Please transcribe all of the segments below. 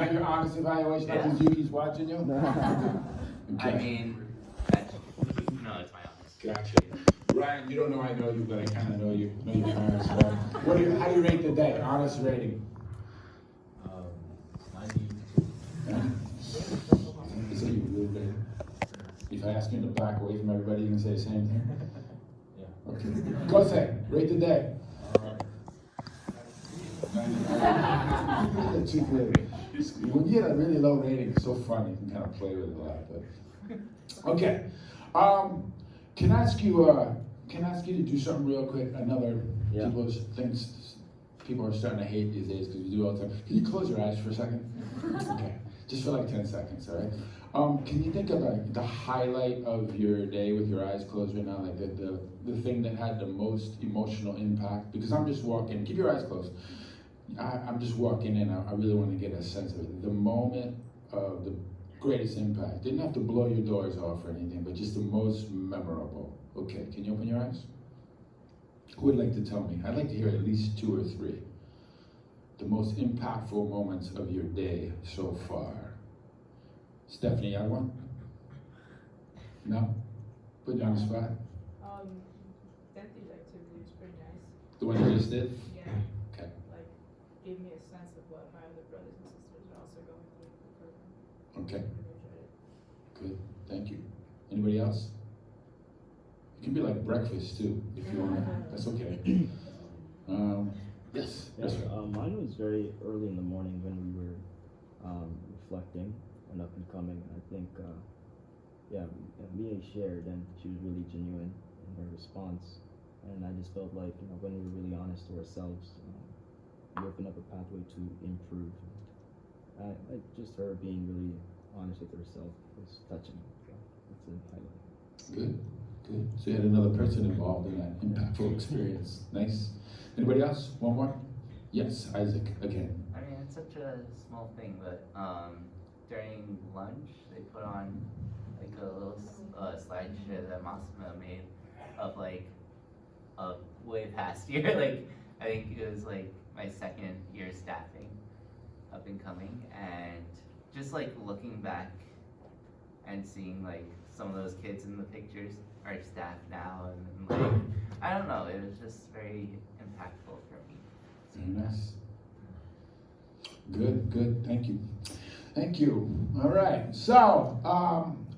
that your honest evaluation? Yeah. Because Yuki's watching you? I mean, no, it's my honest. Gotcha. Ryan, you don't know I know you, but I kind of know you. Know your parents. So how do you rate the day? Honest rating. 92. Is that you really rating? If I ask you to back away from everybody, you can say the same thing? Yeah. Okay. Go ahead. Rate the day. Too good. When you get a really low rating, it's so fun. You can kind of play with it a lot. But okay. Can I ask you to do something real quick? Another people's things people are starting to hate these days because we do all the time. Can you close your eyes for a second? Okay. Just for like 10 seconds, all right? Can you think of like the highlight of your day with your eyes closed right now, like the thing that had the most emotional impact? Because I'm just walking. Keep your eyes closed. I'm just walking in. I really want to get a sense of it. The moment of the greatest impact. Didn't have to blow your doors off or anything, but just the most memorable. Okay, can you open your eyes? Who would like to tell me? I'd like to hear at least 2 or 3. The most impactful moments of your day so far. Stephanie, you have one? No? Put you on the spot. Dentist activity was pretty nice. The one you just did? Yeah. Okay. Like, gave me a sense of what my other brothers and sisters are also going through the program. Okay. I really enjoyed it. Good. Thank you. Anybody else? It can be like breakfast too, if you want. That's okay. Yes. Yeah, Yes, sir. mine was very early in the morning when we were reflecting on Up and Coming. I think, Mia shared, and she was really genuine in her response. And I just felt like, when we were really honest to ourselves, we opened up a pathway to improve. Just her being really honest with herself was touching. So that's a highlight. Good. Good. So you had another person involved in that impactful experience. Nice. Anybody else? One more? Yes, Isaac, again. I mean, it's such a small thing, but during lunch, they put on like a little slideshow that Massimo made of like a way past year. Like, I think it was like my 2nd year staffing Up and Coming, and just like looking back and seeing like some of those kids in the pictures are staff now, and like, I don't know, it was just very impactful for me. Very nice. Good, good. Thank you. Thank you. All right. So,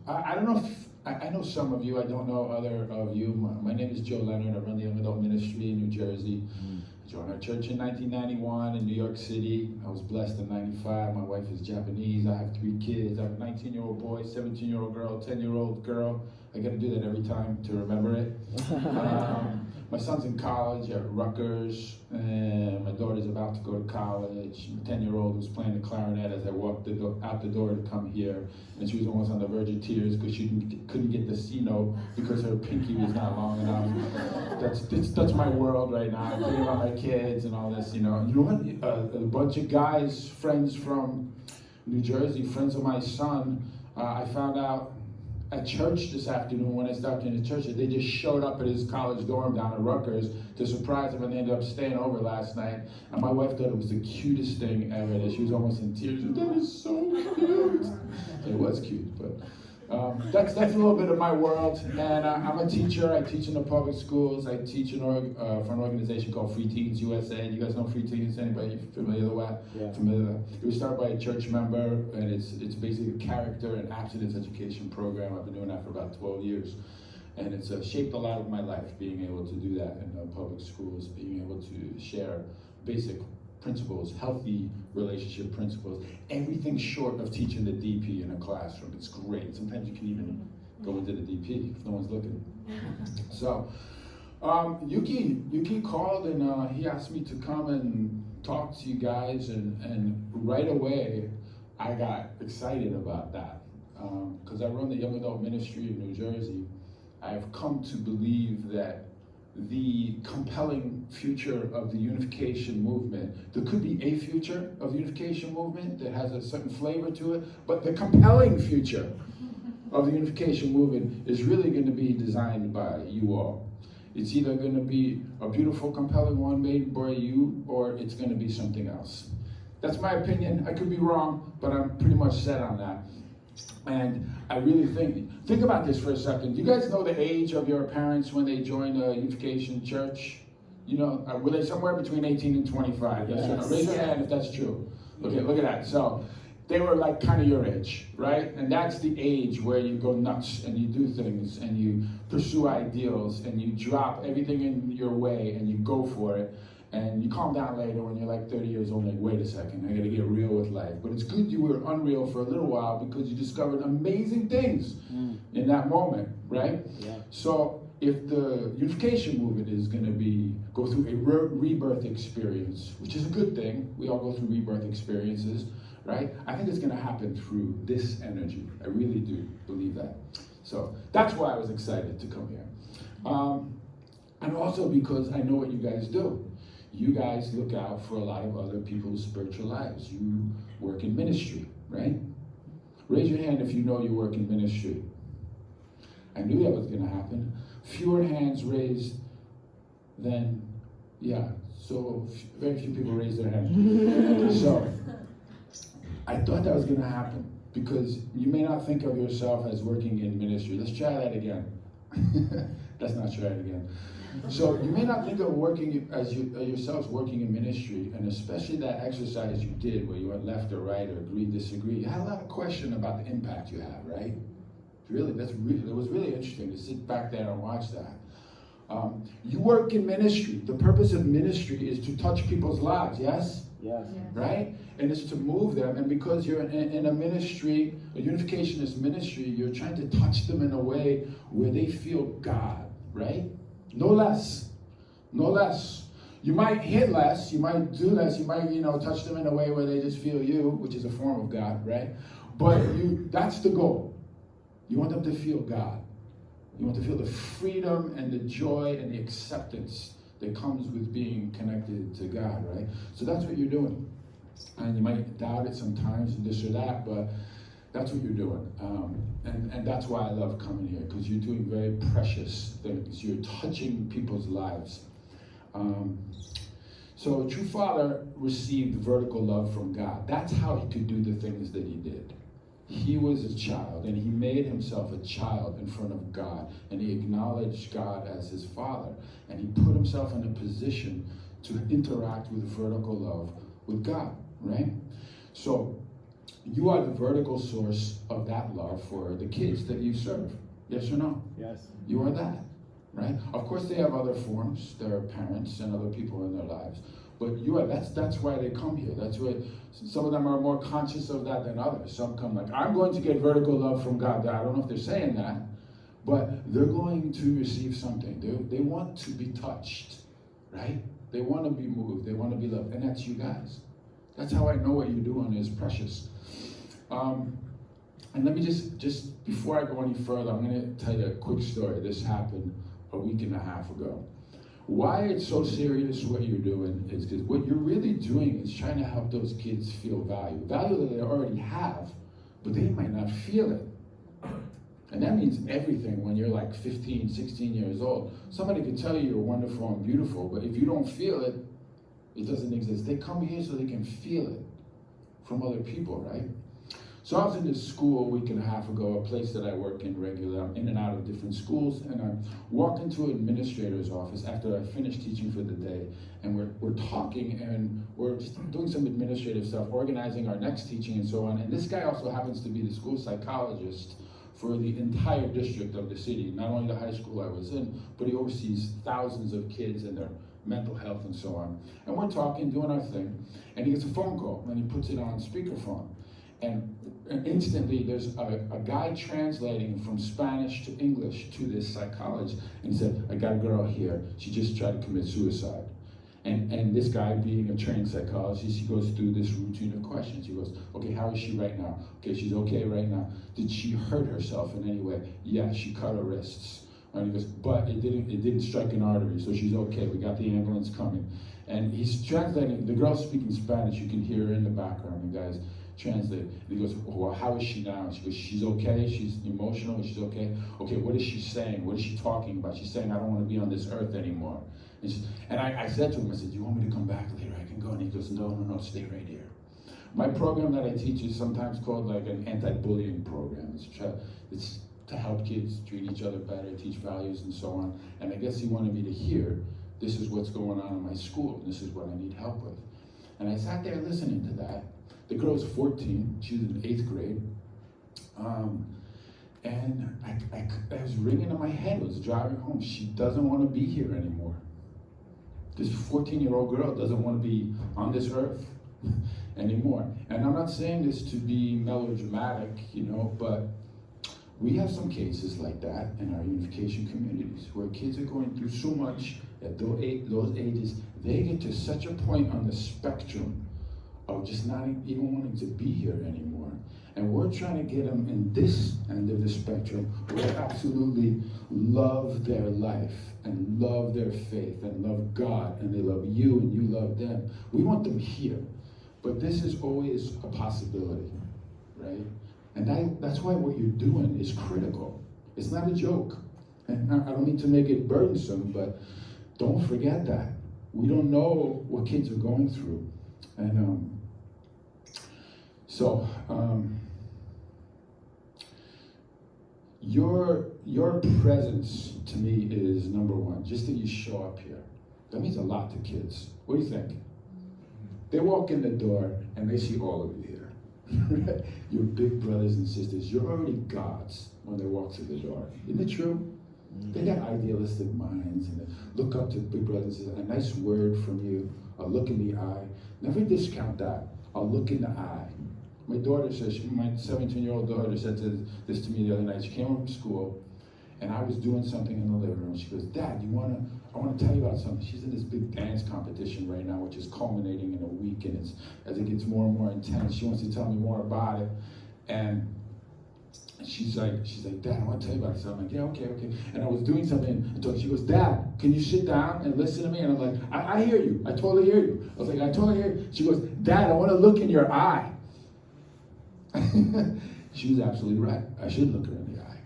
I don't know if, I know some of you, I don't know other of you. My name is Joe Leonard. I run the Young Adult Ministry in New Jersey. I joined our church in 1991 in New York City. I was blessed in 95. My wife is Japanese. I have 3 kids. I have a 19-year-old boy, 17-year-old girl, 10-year-old girl. I got to do that every time to remember it. My son's in college at Rutgers, and my daughter's about to go to college. My 10-year-old was playing the clarinet as I walked out the door to come here, and she was almost on the verge of tears because she couldn't get the C note because her pinky was not long enough. That's my world right now. I'm thinking about my kids and all this, You know what? A bunch of guys, friends from New Jersey, friends of my son, I found out at church this afternoon when I stopped in the church that they just showed up at his college dorm down at Rutgers to surprise him, and they ended up staying over last night. And my wife thought it was the cutest thing ever. That she was almost in tears. That is so cute. It was cute, but that's a little bit of my world. And I'm a teacher. I teach in the public schools. I teach for an organization called Free Teens USA. You guys know Free Teens? Anybody familiar with that? Yeah. Familiar? It was started by a church member, and it's basically a character and abstinence education program. I've been doing that for about 12 years. And it's shaped a lot of my life, being able to do that in the public schools, being able to share basic principles, healthy relationship principles, everything short of teaching the DP in a classroom. It's great. Sometimes you can even go into the DP if no one's looking. So, Yuki called and he asked me to come and talk to you guys, and right away I got excited about that because I run the Young Adult Ministry in New Jersey. I've come to believe that the compelling future of the unification movement, there could be a future of the unification movement that has a certain flavor to it, but the compelling future of the unification movement is really going to be designed by you all. It's either going to be a beautiful, compelling one made by you, or it's going to be something else. That's my opinion. I could be wrong, but I'm pretty much set on that. And I really think about this for a second. Do you guys know the age of your parents when they joined a unification church? You know, were they somewhere between 18 and 25? Yes or no? Raise your hand if that's true. Okay, look at that. So they were like kind of your age, right? And that's the age where you go nuts and you do things and you pursue ideals and you drop everything in your way and you go for it. And you calm down later when you're like 30 years old and like, wait a second, I gotta get real with life. But it's good you were unreal for a little while because you discovered amazing things in that moment, right? Yeah. So if the unification movement is gonna go through a rebirth experience, which is a good thing, we all go through rebirth experiences, right? I think it's gonna happen through this energy. I really do believe that. So that's why I was excited to come here. And also because I know what you guys do. You guys look out for a lot of other people's spiritual lives. You work in ministry, right? Raise your hand if you know you work in ministry. I knew that was going to happen. Fewer hands raised than, so very few people raised their hand. So I thought that was going to happen because you may not think of yourself as working in ministry. Let's try that again. Let's not try it again. So you may not think of working as yourselves working in ministry, and especially that exercise you did where you went left or right or agree, disagree. You had a lot of question about the impact you have, right? Really, it was really interesting to sit back there and watch that. You work in ministry. The purpose of ministry is to touch people's lives, yes? Yes. Right? And it's to move them. And because you're in a ministry, a unificationist ministry, you're trying to touch them in a way where they feel God, right? No less. No less. You might hit less, you might do less, you might, touch them in a way where they just feel you, which is a form of God, right? But that's the goal. You want them to feel God. You want to feel the freedom and the joy and the acceptance that comes with being connected to God, right? So that's what you're doing. And you might doubt it sometimes and this or that, but that's what you're doing. And that's why I love coming here, because you're doing very precious things. You're touching people's lives. So a true father received vertical love from God. That's how he could do the things that he did. He was a child, and he made himself a child in front of God, and he acknowledged God as his father, and he put himself in a position to interact with vertical love with God, right? So you are the vertical source of that love for the kids that you serve. Yes or no? Yes. You are that, right? Of course, they have other forms. There are parents and other people in their lives. But you are, that's why they come here. That's why some of them are more conscious of that than others. Some come like, I'm going to get vertical love from God. I don't know if they're saying that, but they're going to receive something. They want to be touched, right? They want to be moved. They want to be loved. And that's you guys. That's how I know what you're doing is precious. And let me just before I go any further, I'm going to tell you a quick story. This happened a week and a half ago. Why it's so serious what you're doing is because what you're really doing is trying to help those kids feel value. Value that they already have, but they might not feel it. And that means everything when you're like 15, 16 years old. Somebody could tell you you're wonderful and beautiful, but if you don't feel it, it doesn't exist. They come here so they can feel it from other people, right? So I was in this school a week and a half ago, a place that I work in regularly. I'm in and out of different schools, and I walked into an administrator's office after I finished teaching for the day, and we're talking, and we're just doing some administrative stuff, organizing our next teaching and so on. And this guy also happens to be the school psychologist for the entire district of the city, not only the high school I was in, but he oversees thousands of kids and their mental health and so on. And we're talking, doing our thing, and he gets a phone call, and he puts it on speakerphone. And instantly, there's a guy translating from Spanish to English to this psychologist. And he said, I got a girl here. She just tried to commit suicide. And this guy, being a trained psychologist, he goes through this routine of questions. He goes, okay, how is she right now? Okay, she's okay right now. Did she hurt herself in any way? Yeah, she cut her wrists. And he goes, but it didn't strike an artery, so she's okay. We got the ambulance coming. And he's translating. The girl's speaking Spanish. You can hear her in the background, you guys. Translate. And he goes, oh, well, how is she now? She goes, she's okay. She's emotional, but she's okay. Okay, what is she saying? What is she talking about? She's saying, I don't want to be on this earth anymore. And I said to him, I said, do you want me to come back later? I can go. And he goes, no, stay right here. My program that I teach is sometimes called like an anti-bullying program. It's to help kids treat each other better, teach values and so on. And I guess he wanted me to hear, this is what's going on in my school, and this is what I need help with. And I sat there listening to that. The girl's 14, she's in 8th grade. And I was ringing in my head, I was driving home. She doesn't want to be here anymore. This 14-year-old girl doesn't want to be on this earth anymore. And I'm not saying this to be melodramatic, you know, but we have some cases like that in our unification communities where kids are going through so much at those ages, they get to such a point on the spectrum of just not even wanting to be here anymore. And we're trying to get them in this end of the spectrum where they absolutely love their life and love their faith and love God and they love you and you love them. We want them here. But this is always a possibility, right? And that's why what you're doing is critical. It's not a joke. And I don't mean to make it burdensome, but don't forget that. We don't know what kids are going through. And your presence to me is number one, just that you show up here. That means a lot to kids. What do you think? They walk in the door and they see all of you here. You're big brothers and sisters. You're already gods when they walk through the door. Isn't it true? They got idealistic minds and they look up to big brothers and sisters. A nice word from you, a look in the eye. Never discount that. A look in the eye. My daughter says, my 17-year-old daughter said this to me the other night. She came home from school and I was doing something in the living room. She goes, Dad, I want to tell you about something. She's in this big dance competition right now, which is culminating in a week, and as it gets more and more intense, she wants to tell me more about it. And she's like, Dad, I want to tell you about something. I'm like, yeah, okay. And I was doing something, and she goes, Dad, can you sit down and listen to me? And I'm like, I hear you. I totally hear you. I was like, I totally hear you. She goes, Dad, I want to look in your eye. She was absolutely right. I should look her in the eye,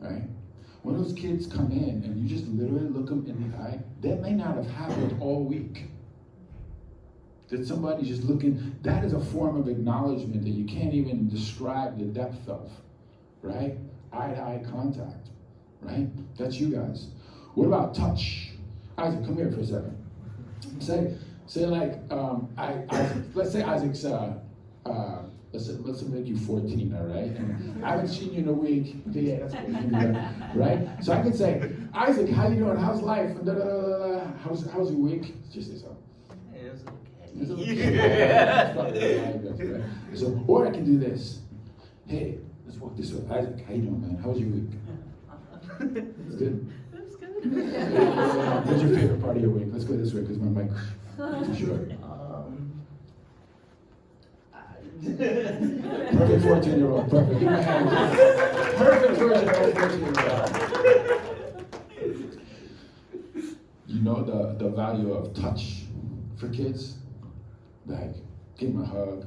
right? When those kids come in and you just literally look them in the eye, that may not have happened all week. That somebody's just looking, that is a form of acknowledgement that you can't even describe the depth of, right? Eye-to-eye contact, right? That's you guys. What about touch? Isaac, come here for a second. Say like, let's say Isaac's, let's make you 14, all right? And I haven't seen you in a week. Yeah, that's good. Right? So I could say, Isaac, how you doing? How's life? How's your week? Just say so. It was okay. It's okay. That's probably right. So, or I can do this. Hey, let's walk this way. Isaac, how you doing, man? How was your week? It's good. That's good. What's your favorite part of your week? Let's go this way because my mic is too short. Perfect 14-year-old. Perfect. Give me a hand. Perfect version of a 14-year-old. You know the value of touch for kids? Like, give them a hug,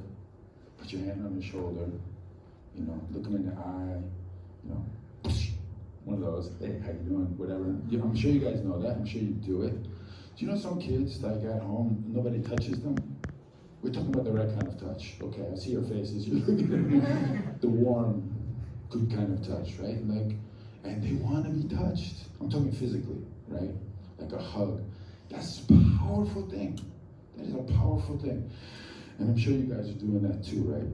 put your hand on their shoulder, you know, look them in the eye, you know, one of those, hey, how you doing, whatever. I'm sure you guys know that. I'm sure you do it. Do you know some kids, like at home, nobody touches them? We're talking about the right kind of touch. Okay, I see your faces. You're looking at the warm, good kind of touch, right? Like, and they want to be touched. I'm talking physically, right? Like a hug. That's a powerful thing. That is a powerful thing. And I'm sure you guys are doing that too, right?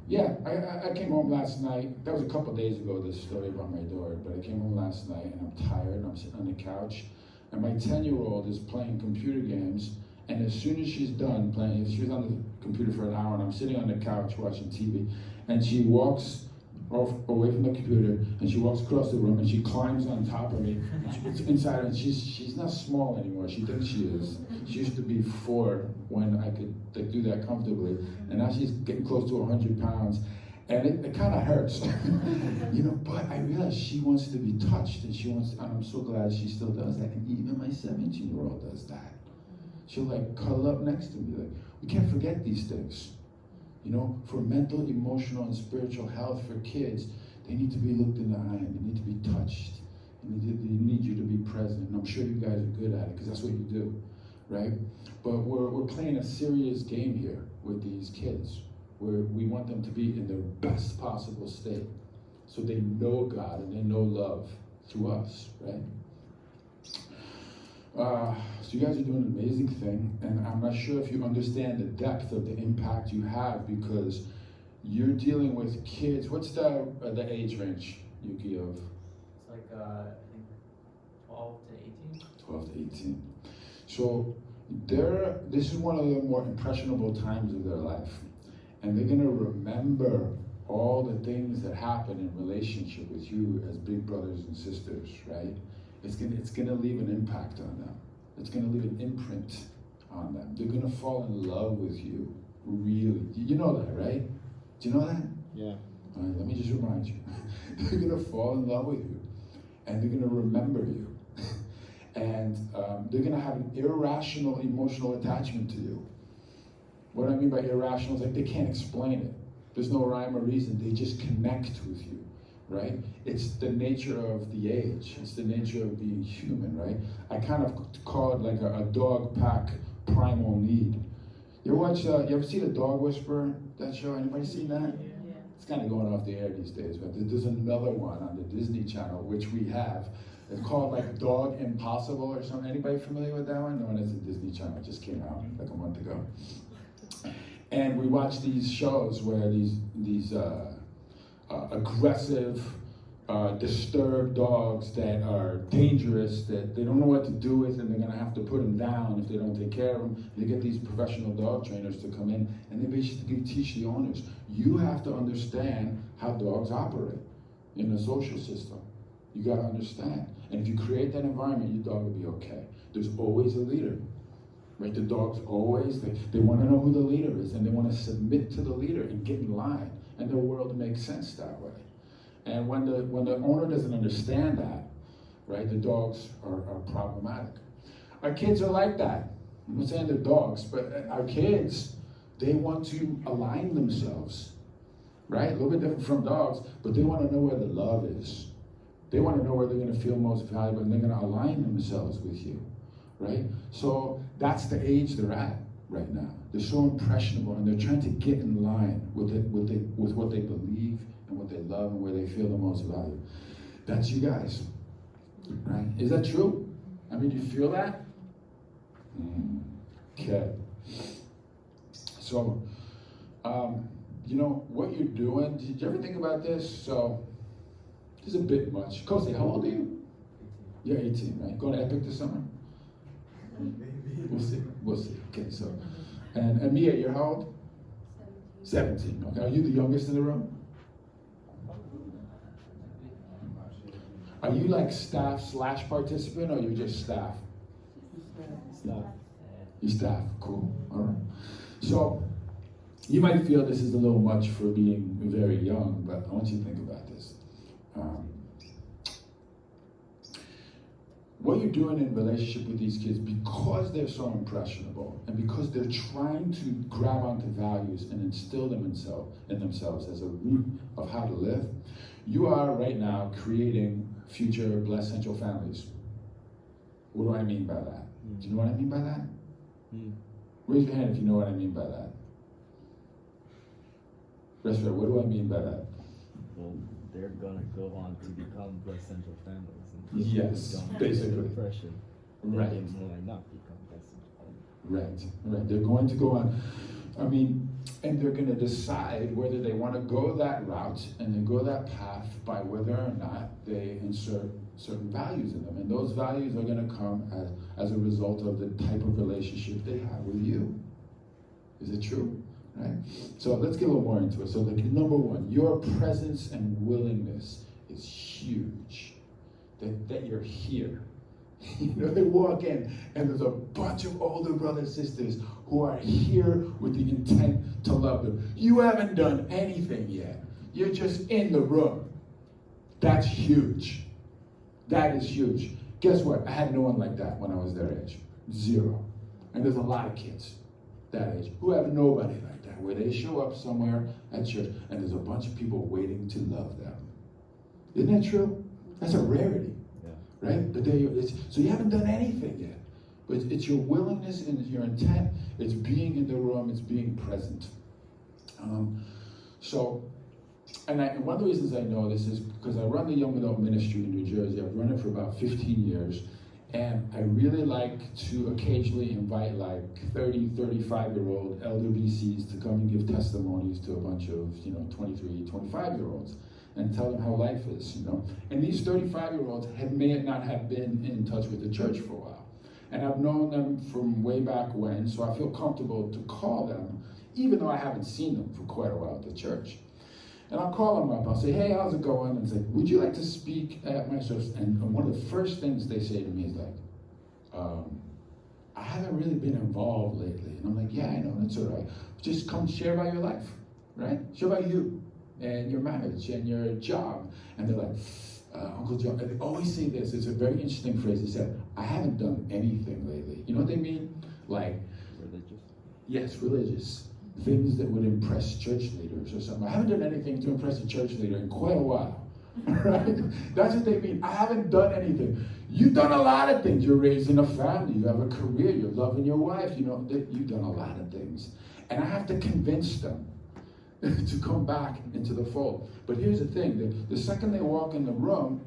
Yeah, I came home last night. That was a couple days ago, this story about my daughter. But I came home last night and I'm tired and I'm sitting on the couch. And my 10-year-old is playing computer games. And as soon as she's done playing, she was on the computer for an hour, and I'm sitting on the couch watching TV, and she walks away from the computer, and she walks across the room, and she climbs on top of me. It's inside, and she's not small anymore. She thinks she is. She used to be 4 when I could do that comfortably, and now she's getting close to 100 pounds, and it kind of hurts, you know. But I realize she wants to be touched, and I'm so glad she still does that, and even my 17-year-old does that. She'll like cuddle up next to me. Like, we can't forget these things. You know, for mental, emotional, and spiritual health for kids, they need to be looked in the eye, and they need to be touched. And they need you to be present. And I'm sure you guys are good at it, because that's what you do, right? But we're playing a serious game here. with these kids, where we want them to be in their best possible state, so they know God and they know love through us, right? So you guys are doing an amazing thing, and I'm not sure if you understand the depth of the impact you have, because you're dealing with kids. What's the age range, Yuki, of? It's like, I think 12 to 18. 12 to 18. So this is one of the more impressionable times of their life. And they're gonna remember all the things that happen in relationship with you as big brothers and sisters, right? It's gonna leave an impact on them. It's gonna leave an imprint on them. They're gonna fall in love with you, really. You know that, right? Do you know that? Yeah. All right, let me just remind you. They're gonna fall in love with you, and they're gonna remember you. And they're gonna have an irrational emotional attachment to you. What I mean by irrational is like they can't explain it. There's no rhyme or reason. They just connect with you, right? It's the nature of the age. It's the nature of being human, right? I kind of call it like a dog pack primal need. You ever see The Dog Whisperer, that show? Anybody seen that? Yeah. It's kind of going off the air these days, but there's another one on the Disney Channel, which we have. It's called like Dog Impossible or something. Anybody familiar with that one? No, it's a Disney Channel. It just came out like a month ago. And we watch these shows where these aggressive, disturbed dogs that are dangerous, that they don't know what to do with, and they're gonna have to put them down if they don't take care of them. They get these professional dog trainers to come in, and they basically teach the owners, you have to understand how dogs operate in a social system. You gotta understand. And if you create that environment, your dog will be okay. There's always a leader. Right, the dogs always, they want to know who the leader is, and they want to submit to the leader and get in line, and their world makes sense that way. And when the owner doesn't understand that, right, the dogs are problematic. Our kids are like that. I'm not saying they're dogs, but our kids, they want to align themselves, right? A little bit different from dogs, but they want to know where the love is. They want to know where they're going to feel most valuable, and they're going to align themselves with you. Right? So that's the age they're at right now. They're so impressionable, and they're trying to get in line with what they believe and what they love and where they feel the most value. That's you guys, right? Is that true? I mean, you feel that? Okay. So, you know, what you're doing, did you ever think about this? So, this is a bit much. Kosei, how old are you? 18. You're 18, right? Going to Epic this summer? We'll see. Okay, so, and Mia, you're how old? 17. Okay, are you the youngest in the room? Are you like staff / participant, or you're just staff? Staff. You staff, cool, all right. So, you might feel this is a little much for being very young, but I want you to think about this. What you're doing in relationship with these kids, because they're so impressionable, and because they're trying to grab onto values and instill them in themselves as a root of how to live, you are right now creating future blessed central families. What do I mean by that? Do you know what I mean by that? Raise your hand if you know what I mean by that. Rest what do I mean by that? Well, they're gonna go on to become blessed central families. Yes, basically. Impression. Right. They might not become blessed central families. Right. They're going to go on. I mean, and they're going to decide whether they want to go that route and then go that path by whether or not they insert certain values in them. And those values are going to come as a result of the type of relationship they have with you. Is it true? Right? So let's get a little more into it. So like, number one, your presence and willingness is huge. That you're here. You know, they walk in and there's a bunch of older brothers and sisters who are here with the intent to love them. You haven't done anything yet. You're just in the room. That's huge. That is huge. Guess what? I had no one like that when I was their age. Zero. And there's a lot of kids that age who have nobody like that, where they show up somewhere at church and there's a bunch of people waiting to love them. Isn't that true? That's a rarity. Right? So you haven't done anything yet, It's your willingness and your intent. It's being in the room. It's being present. And one of the reasons I know this is because I run the young adult ministry in New Jersey. I've run it for about 15 years. And I really like to occasionally invite like 30, 35-year-old elder BCs to come and give testimonies to a bunch of, 23, 25-year-olds and tell them how life is, And these 35-year-olds may not have been in touch with the church for a while. And I've known them from way back when, so I feel comfortable to call them, even though I haven't seen them for quite a while at the church. And I'll call them up. I'll say, hey, how's it going? And say, would you like to speak at my service? And one of the first things they say to me is like, I haven't really been involved lately. And I'm like, yeah, I know, that's all right. Just come share about your life, right? Share about you and your marriage and your job. And they're like, Uncle Joe, and they always say this. It's a very interesting phrase. They said, I haven't done anything lately. You know what they mean? Like, religious? Yes, religious. Things that would impress church leaders or something. I haven't done anything to impress a church leader in quite a while. Right? That's what they mean. I haven't done anything. You've done a lot of things. You're raising a family. You have a career. You're loving your wife. You've done a lot of things. And I have to convince them to come back into the fold. But here's the thing. The second they walk in the room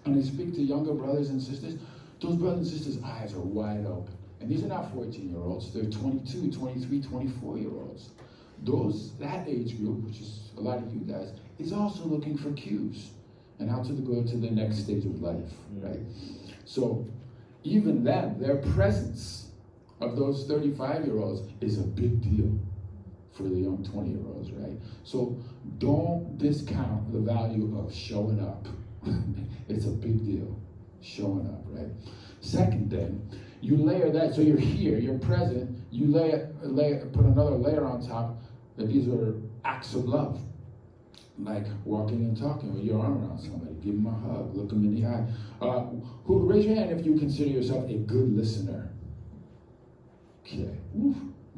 and they speak to younger brothers and sisters, those brothers and sisters' eyes are wide open. And these are not 14-year-olds. They're 22, 23, 24-year-olds. That age group, which is a lot of you guys, is also looking for cues and how to go to the next stage of life, right? So even then, their presence of those 35-year-olds is a big deal for the young 20-year-olds, right? So don't discount the value of showing up. It's a big deal, showing up, right? Second thing, you layer that, so you're here, you're present, you put another layer on top, that these are acts of love. Like walking and talking with your arm around somebody, give them a hug, look them in the eye. Raise your hand if you consider yourself a good listener. Okay,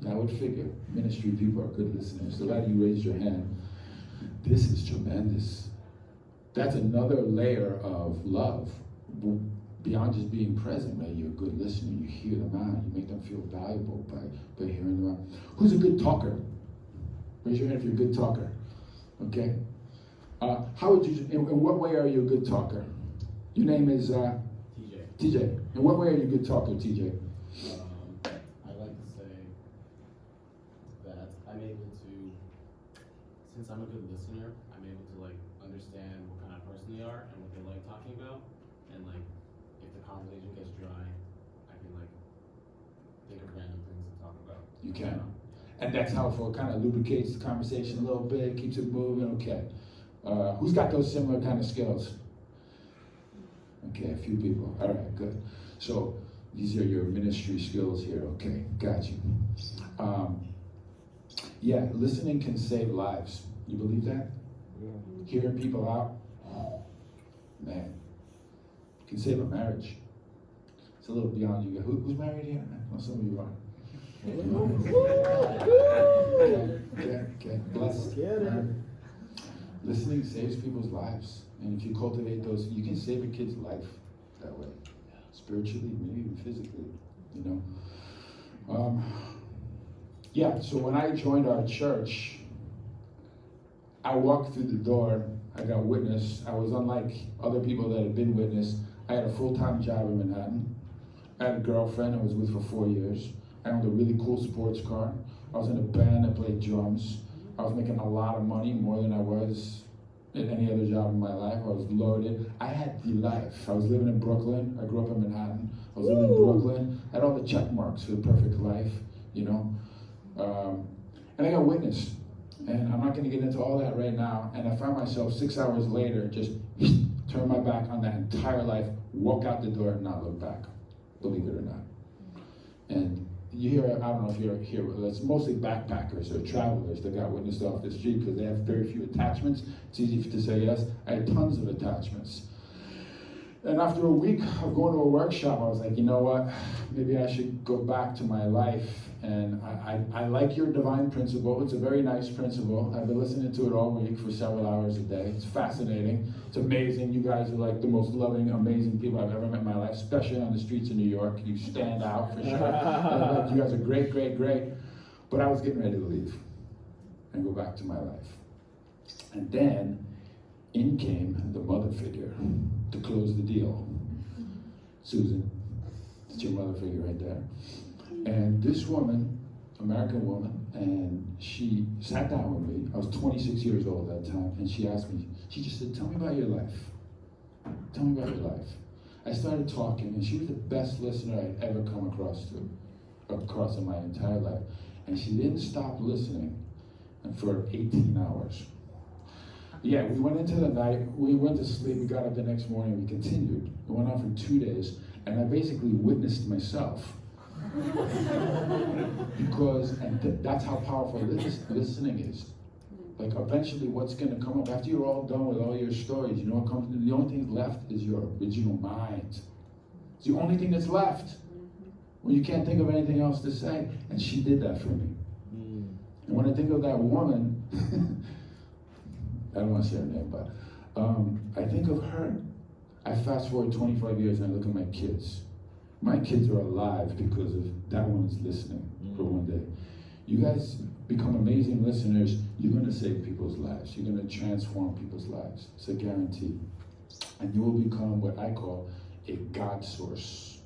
that would figure. Ministry people are good listeners. So glad you raised your hand. This is tremendous. That's another layer of love. Beyond just being present, right? You're a good listener, you hear them out, you make them feel valuable by hearing them out. Who's a good talker? Raise your hand if you're a good talker. Okay? How would you, in what way are you a good talker? Your name is TJ. TJ. In what way are you a good talker, TJ? I like to say that I'm able to, since I'm a good listener, I'm able to understand what kind of person they are and what they like talking about, and if the conversation gets dry, I can think of random things to talk about. You can. And that's helpful. It kind of lubricates the conversation a little bit, keeps it moving. Okay. Who's got those similar kind of skills? Okay, a few people. All right, good. So these are your ministry skills here. Okay, got you. Yeah, listening can save lives. You believe that? Yeah. Hearing people out, man, can save a marriage. It's a little beyond you. Who's married here? Well, some of you are. Okay. Blessed. Listening saves people's lives. And if you cultivate those, you can save a kid's life that way. Spiritually, maybe even physically, so when I joined our church, I walked through the door, I got witness. I was unlike other people that had been witness. I had a full-time job in Manhattan. I had a girlfriend I was with for 4 years. I owned a really cool sports car. I was in a band that played drums. I was making a lot of money, more than I was in any other job in my life. I was loaded. I had the life. I was living in Brooklyn. I grew up in Manhattan. I was living in Brooklyn. I had all the check marks for the perfect life, And I got witnessed. And I'm not going to get into all that right now. And I found myself 6 hours later just turn my back on that entire life, walk out the door and not look back, believe it or not. And you hear, I don't know if you're here, but it's mostly backpackers or travelers that got witnessed off the street because they have very few attachments. It's easy to say yes. I had tons of attachments. And after a week of going to a workshop, I was like, you know what? Maybe I should go back to my life. And I like your divine principle. It's a very nice principle. I've been listening to it all week for several hours a day. It's fascinating. It's amazing. You guys are like the most loving, amazing people I've ever met in my life, especially on the streets of New York. You stand out for sure. You guys are great, great, great. But I was getting ready to leave and go back to my life. And then in came the mother figure to close the deal. Susan, that's your mother figure right there. And this woman, American woman, and she sat down with me. I was 26 years old at that time, and she asked me, she just said, tell me about your life. Tell me about your life. I started talking, and she was the best listener I'd ever come across in my entire life. And she didn't stop listening for 18 hours. Yeah, we went into the night, we went to sleep, we got up the next morning, we continued. It went on for 2 days, and I basically witnessed myself. Because, and that's how powerful listening is. Like eventually what's gonna come up, after you're all done with all your stories, you know what comes, the only thing left is your original mind. It's the only thing that's left. When you can't think of anything else to say. And she did that for me. And when I think of that woman, I don't want to say her name, but I think of her. I fast forward 25 years and I look at my kids. My kids are alive because of that woman's listening for one day. You guys become amazing listeners, you're going to save people's lives. You're going to transform people's lives. It's a guarantee. And you will become what I call a God source,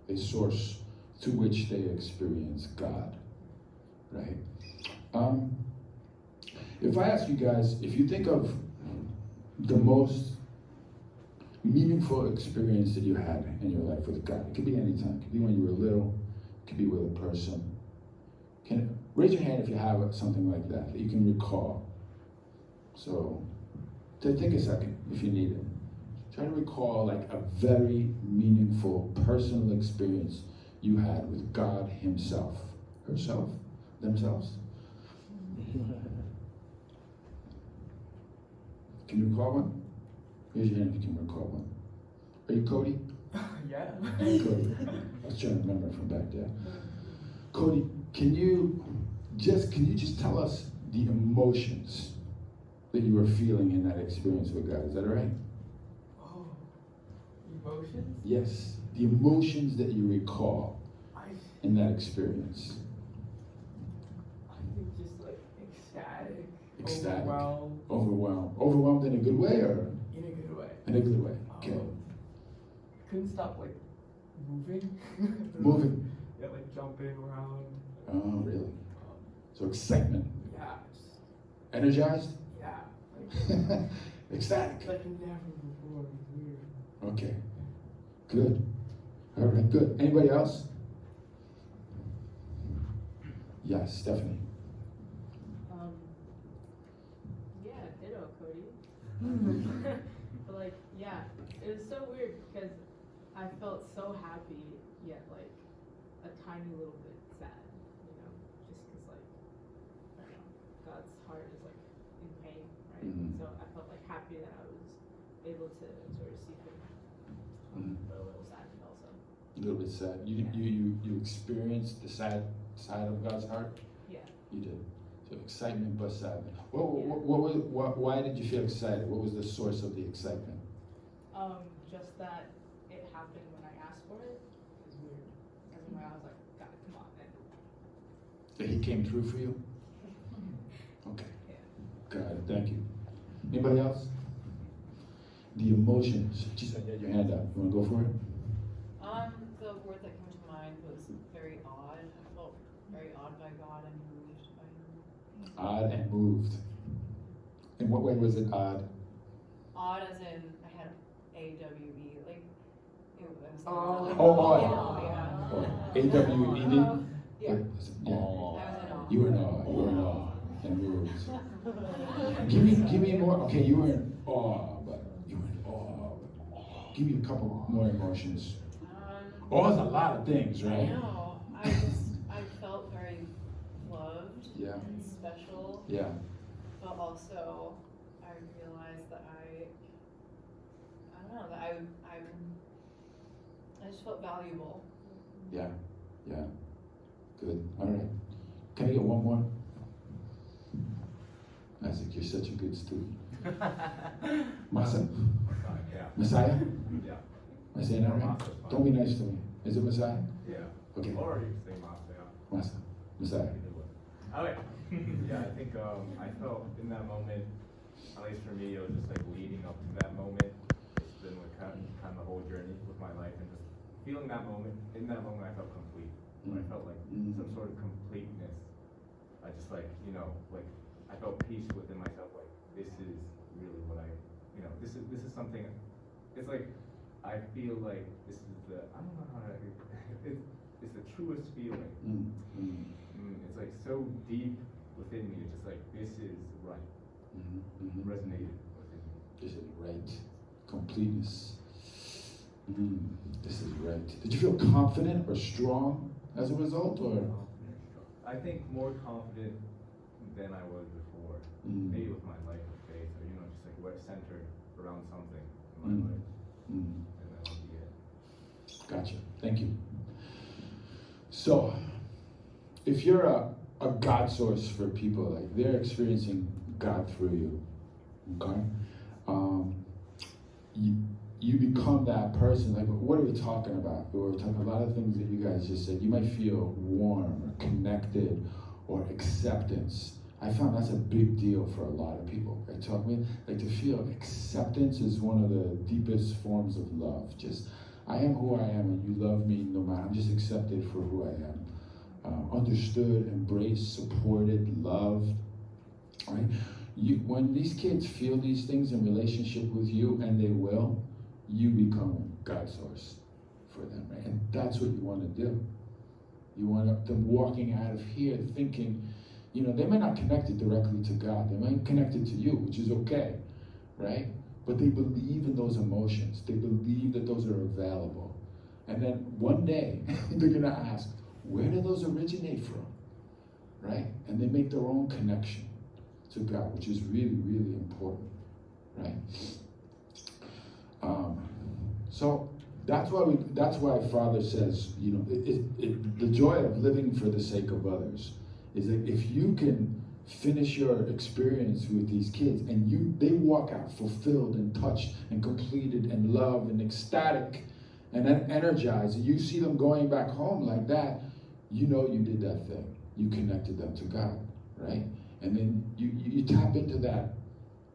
a source to which they experience God, right? If I ask you guys, if you think of the most meaningful experience that you had in your life with God, it could be any time. It could be when you were little. It could be with a person. Raise your hand if you have something like that you can recall. So, take a second if you need it. Try to recall like a very meaningful personal experience you had with God Himself, herself, themselves. Can you recall one? Raise your hand if you can recall one. Are you Cody? Yeah. Cody. I was trying to remember from back there. Cody, can you just tell us the emotions that you were feeling in that experience with God? Is that all right? Oh, emotions? Yes, the emotions that you recall in that experience. I think just like ecstatic. Ecstatic. Overwhelmed. Overwhelmed in a good way or? In a good way. In a good way, okay. Couldn't stop like moving. Moving. Yeah, like jumping around. Oh, really? So excitement. Yeah. Just, Energized? yeah. Like, Ecstatic. like never before. It was weird. Okay. Good. All right, good. Anybody else? Yes, Stephanie. Yeah, ditto, Cody. But like, yeah, it was so weird because I felt so happy, yet like a tiny little bit sad, you know, just because like, I don't know, God's heart is like in pain, right? Mhm. So I felt like happy that I was able to receive Him, Mhm. but a little sad also. A little bit sad. You experienced the sad side of God's heart? Yeah. You did. So excitement but sadness. Why did you feel excited? What was the source of the excitement? Just that it happened when I asked for it. It was weird. As in when I was like, God, come on, man. That He came through for you? Okay. Yeah. Got it. Thank you. Anybody else? The emotions. Just had your hand up. You want to go for it? The word that came to mind was very odd. I felt very awed by God and moved by Him. Odd and moved. In what way was it odd? Odd as in I had AWE, like it was. Oh. Oh, odd. Yeah. Oh, A-W-E-D? Yeah. Yeah. I was in awe. You were in awe. You were in awe. And moved. Give me more. Okay, you were in awe, but you were in awe. Give me a couple more emotions. Awe is a lot of things, I right? know. I felt very loved Yeah. and special, Yeah. but also I realized that I don't don't know, I just felt valuable. Yeah, yeah. Good. All right. Can I get one more? Isaac, you're such a good student. Masa? Yeah. Messiah? Yeah. Am I saying that right? Masa's fine. Don't be nice to me. Is it Messiah? Yeah. Okay. Or you can say Masa, yeah. Masa. Messiah. Okay. Yeah, I think I felt in that moment, at least for me, it was just like leading up to that moment. It's been like kind of the whole journey with my life, and just feeling that moment. In that moment, I felt complete. I felt like some sort of completeness. I just like, you know, like I felt peace within myself. Like this is really what I, you know, this is something. It's like I feel like this is the, I don't know how to. It's the truest feeling. It's like so deep within me. It's just like this is right. Resonated within me. This is right. Completeness. This is right. Did you feel confident or strong as a result, or? I think more confident than I was before. Maybe with my life of faith, or you know, just like we're centered around something in my life, and that would be it. Gotcha. Thank you. So, if you're a God source for people, like they're experiencing God through you, okay? You become that person. Like, what are we talking about? We're talking a lot of things that you guys just said. You might feel warm or connected or acceptance. I found that's a big deal for a lot of people. Right? Talk me, like to feel acceptance is one of the deepest forms of love. Just, I am who I am, and you love me no matter. I'm just accepted for who I am. Understood, embraced, supported, loved. Right? When these kids feel these things in relationship with you, and they will, you become God source for them, right? And that's what you want to do. You want them walking out of here thinking, you know, they might not connect it directly to God. They might connect it to you, which is okay, right? But they believe in those emotions. They believe that those are available. And then one day, they're going to ask, where do those originate from, right? And they make their own connection to God, which is really, really important, right? So that's why Father says, you know, the joy of living for the sake of others is that if you can finish your experience with these kids and they walk out fulfilled and touched and completed and loved and ecstatic and then energized, and you see them going back home like that, you know you did that thing. You connected them to God, right? And then you tap into that.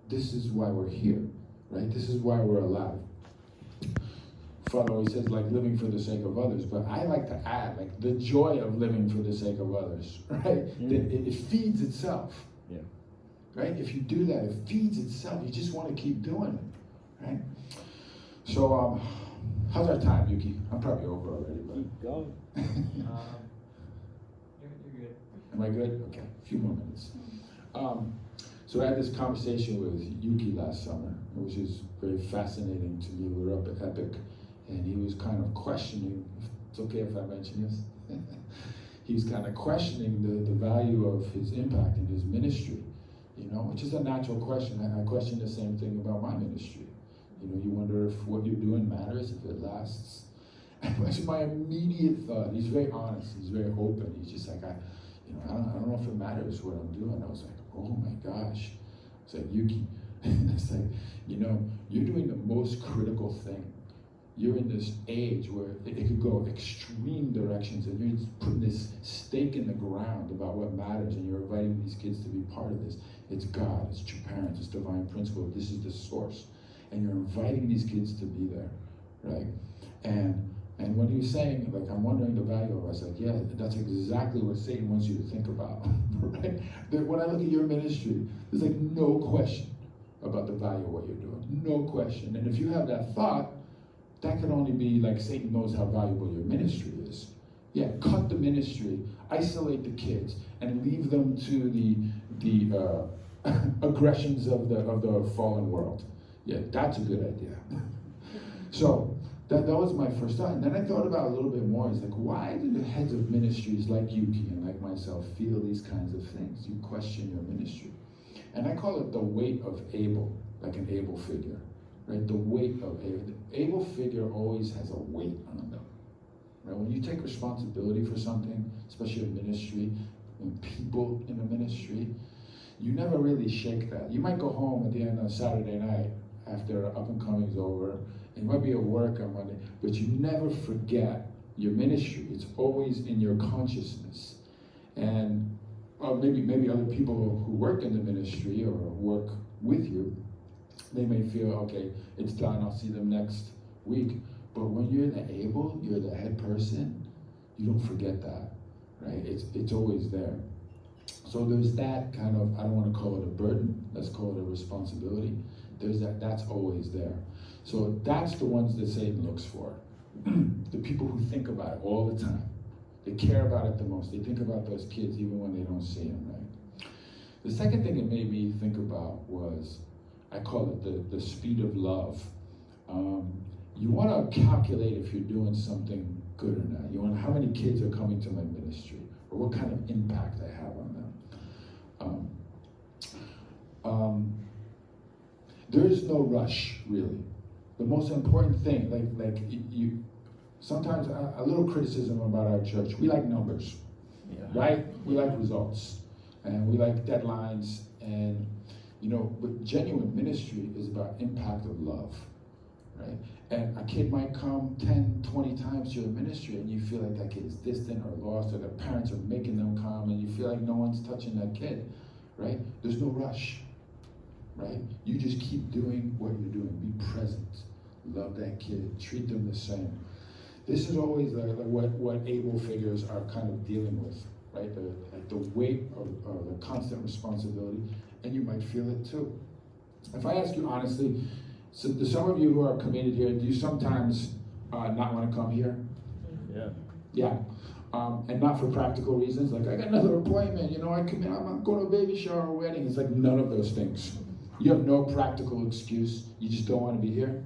This is why we're here, right? This is why we're alive. Father always says, like, living for the sake of others, but I like to add, like, the joy of living for the sake of others, right? It feeds itself, right? If you do that, it feeds itself. You just want to keep doing it, right? So, how's our time, Yuki? I'm probably over already, but Keep going. You're good. am I good? Okay, a few more minutes. So I had this conversation with Yuki last summer, which is very fascinating to me. We were up at Epic, and he was kind of questioning, it's okay if I mention this? He was kind of questioning the value of his impact in his ministry, you know, which is a natural question. I question the same thing about my ministry. You know, you wonder if what you're doing matters, if it lasts. And that's my immediate thought. He's very honest, he's very open. He's just like, I don't know if it matters what I'm doing. I was like, oh my gosh. It's like, Yuki, it's like, you know, you're doing the most critical thing. You're in this age where it could go extreme directions, and you're just putting this stake in the ground about what matters, and you're inviting these kids to be part of this. It's God, it's your parents, it's divine principle. This is the source. And you're inviting these kids to be there, right? And when he was saying, like, I'm wondering the value of it, I was like, yeah, that's exactly what Satan wants you to think about, right? That when I look at your ministry, there's like no question about the value of what you're doing, no question. And if you have that thought, that could only be like Satan knows how valuable your ministry is. Yeah, cut the ministry, isolate the kids, and leave them to the aggressions of the fallen world. Yeah, that's a good idea. So that was my first thought. And then I thought about it a little bit more. It's like, why do the heads of ministries like Yuki and like myself feel these kinds of things? You question your ministry. And I call it the weight of Abel, like an Abel figure, right? The weight of able. The able figure always has a weight on them, right? When you take responsibility for something, especially a ministry, and people in a ministry, you never really shake that. You might go home at the end of Saturday night after Up and Coming is over, and you might be at work on Monday, but you never forget your ministry. It's always in your consciousness. And maybe other people who work in the ministry or work with you, they may feel, okay, it's done, I'll see them next week. But when you're the able, you're the head person, you don't forget that, right? It's always there. So there's that kind of, I don't want to call it a burden, let's call it a responsibility. There's that's always there. So that's the ones that Satan looks for. The people who think about it all the time. They care about it the most. They think about those kids even when they don't see them, right? The second thing it made me think about was, I call it the speed of love. You want to calculate if you're doing something good or not. You want how many kids are coming to my ministry, or what kind of impact I have on them. There's no rush, really. The most important thing, like you, sometimes a little criticism about our church. We like numbers, right? We like results, and we like deadlines, and but genuine ministry is about impact of love, right? And a kid might come 10, 20 times to your ministry, and you feel like that kid is distant or lost, or their parents are making them come, and you feel like no one's touching that kid, right? There's no rush, right? You just keep doing what you're doing. Be present. Love that kid. Treat them the same. This is always what able figures are kind of dealing with, right? The weight of the constant responsibility, and you might feel it too. If I ask you honestly, so some of you who are committed here, do you sometimes not want to come here? Yeah. Yeah. And not for practical reasons, like I got another appointment, I commit, I'm not going to a baby shower or wedding. It's like none of those things. You have no practical excuse. You just don't want to be here.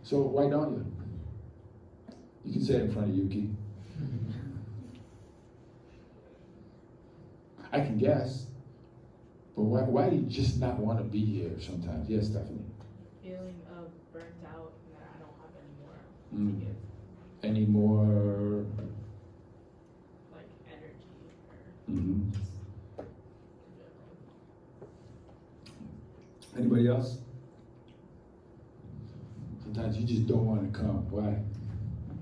So why don't you? You can say it in front of Yuki. I can guess. But why do you just not want to be here sometimes? Yes, Stephanie? Feeling of burnt out and that I don't have any more to give. Any more? Like energy or Mm-hmm. just Anybody else? Sometimes you just don't want to come. Why?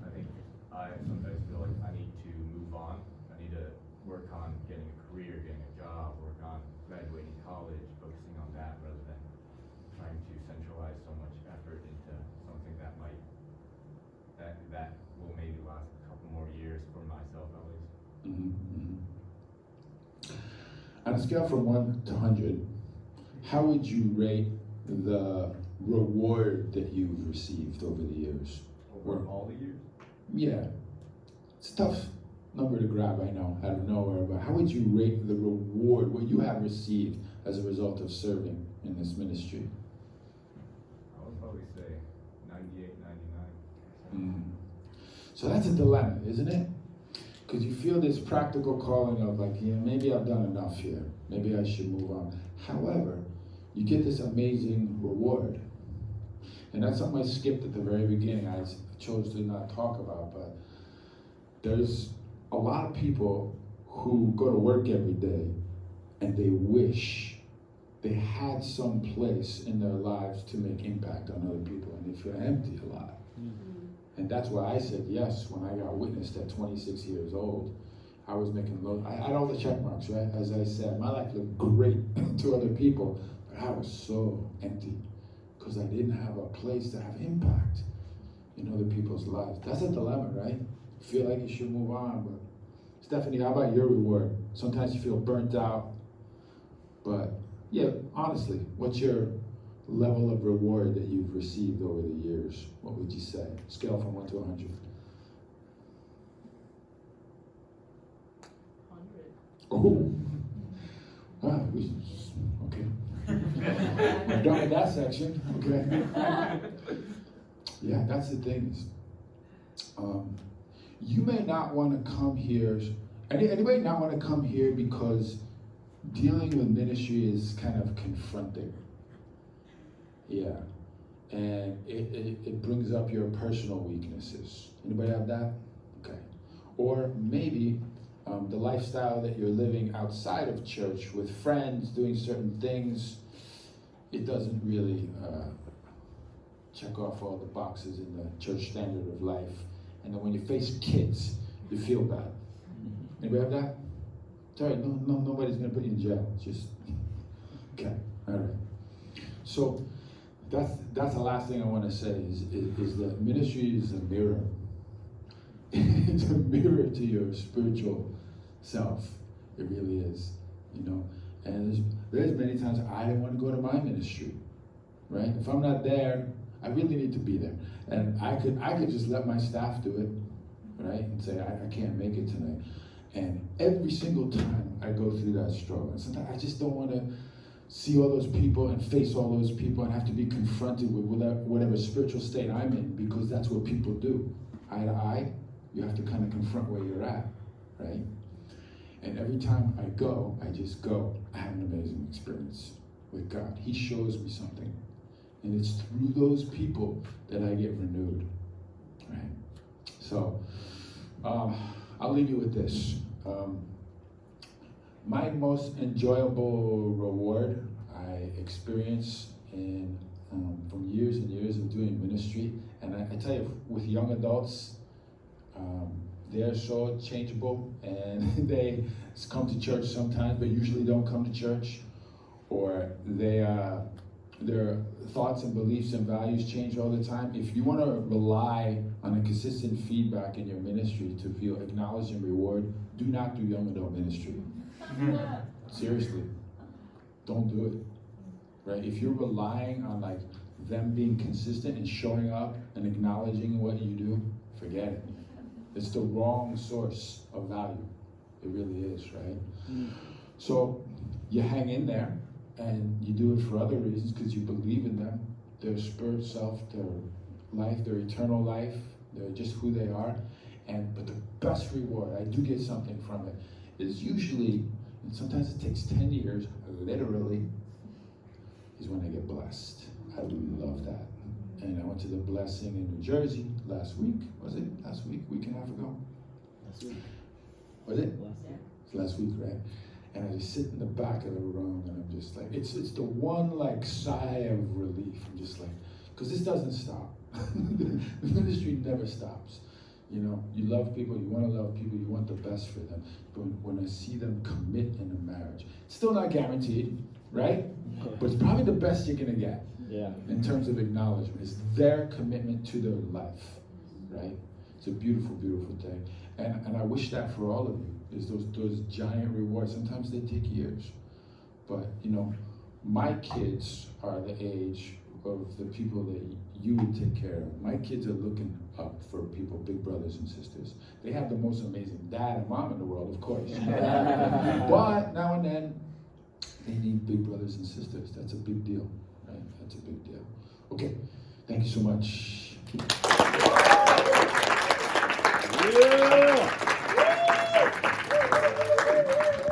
I think I sometimes feel like I need to move on. I need to work on getting a career, getting a job, work on graduating college, focusing on that rather than trying to centralize so much effort into something that will maybe last a couple more years for myself at least. Mm-hmm. On a scale from 1 to 100, how would you rate the reward that you've received over the years? Over all the years? Yeah. It's a tough number to grab, I know, out of nowhere, but how would you rate the reward, what you have received as a result of serving in this ministry? I would probably say 98, 99. Mm. So that's a dilemma, isn't it? Because you feel this practical calling of like, maybe I've done enough here. Maybe I should move on. However, you get this amazing reward. And that's something I skipped at the very beginning. I chose to not talk about, but there's a lot of people who go to work every day and they wish they had some place in their lives to make impact on other people, and they feel empty a lot. And that's why I said yes when I got witnessed at 26 years old. I was making low, I had all the check marks, right? As I said, my life looked great to other people, but I was so empty because I didn't have a place to have impact in other people's lives. That's a dilemma, right? Feel like you should move on, but Stephanie, how about your reward? Sometimes you feel burnt out, but yeah, honestly, what's your level of reward that you've received over the years? What would you say? Scale from 1 to 100. 100. Oh, okay. We're done with that section. Okay. Yeah, that's the thing. You may not want to come here. Anybody not want to come here because dealing with ministry is kind of confronting. Yeah. and it brings up your personal weaknesses. Anybody have that? Okay. Or maybe the lifestyle that you're living outside of church with friends, doing certain things, it doesn't really check off all the boxes in the church standard of life. And then when you face kids, you feel bad. Anybody have that? It's all right, nobody's gonna put you in jail. Just, okay, all right. So that's the last thing I want to say is that ministry is a mirror. It's a mirror to your spiritual self. It really is, you know. And there's many times I didn't want to go to my ministry, right? If I'm not there, I really need to be there. And I could just let my staff do it, right? And say, I can't make it tonight. And every single time I go through that struggle. And sometimes I just don't want to see all those people and face all those people and have to be confronted with whatever spiritual state I'm in, because that's what people do. Eye to eye, you have to kind of confront where you're at, right? And every time I go, I just go. I have an amazing experience with God. He shows me something. And it's through those people that I get renewed, right? So, I'll leave you with this. My most enjoyable reward I experienced from years and years of doing ministry, and I tell you, with young adults, they're so changeable, and they come to church sometimes, but usually don't come to church, or their thoughts and beliefs and values change all the time. If you want to rely on a consistent feedback in your ministry to feel acknowledged and reward, do not do young adult ministry. Seriously, don't do it. Right? If you're relying on like them being consistent and showing up and acknowledging what you do, forget it. It's the wrong source of value. It really is, right? So you hang in there and you do it for other reasons because you believe in them, their spirit self, their life, their eternal life. They're just who they are. But the best reward, I do get something from it, is usually, and sometimes it takes 10 years, literally, is when I get blessed. I love that. And I went to the blessing in New Jersey last week. Was it last week? Week and a half ago? Last week. Was it? Last week. It's last week, right? And I just sit in the back of the room and I'm just like, it's the one like sigh of relief. I'm just like, because this doesn't stop. The ministry never stops. You know, you love people, you want to love people, you want the best for them. But when I see them commit in a marriage, it's still not guaranteed, right? But it's probably the best you're going to get. Yeah. In terms of acknowledgement. It's their commitment to their life, right? It's a beautiful, beautiful thing. And I wish that for all of you. There's those giant rewards. Sometimes they take years. But, you know, my kids are the age of the people that you would take care of. My kids are looking up for people, big brothers and sisters. They have the most amazing dad and mom in the world, of course. But now and then, they need big brothers and sisters. That's a big deal, right? That's a big deal. Okay, thank you so much.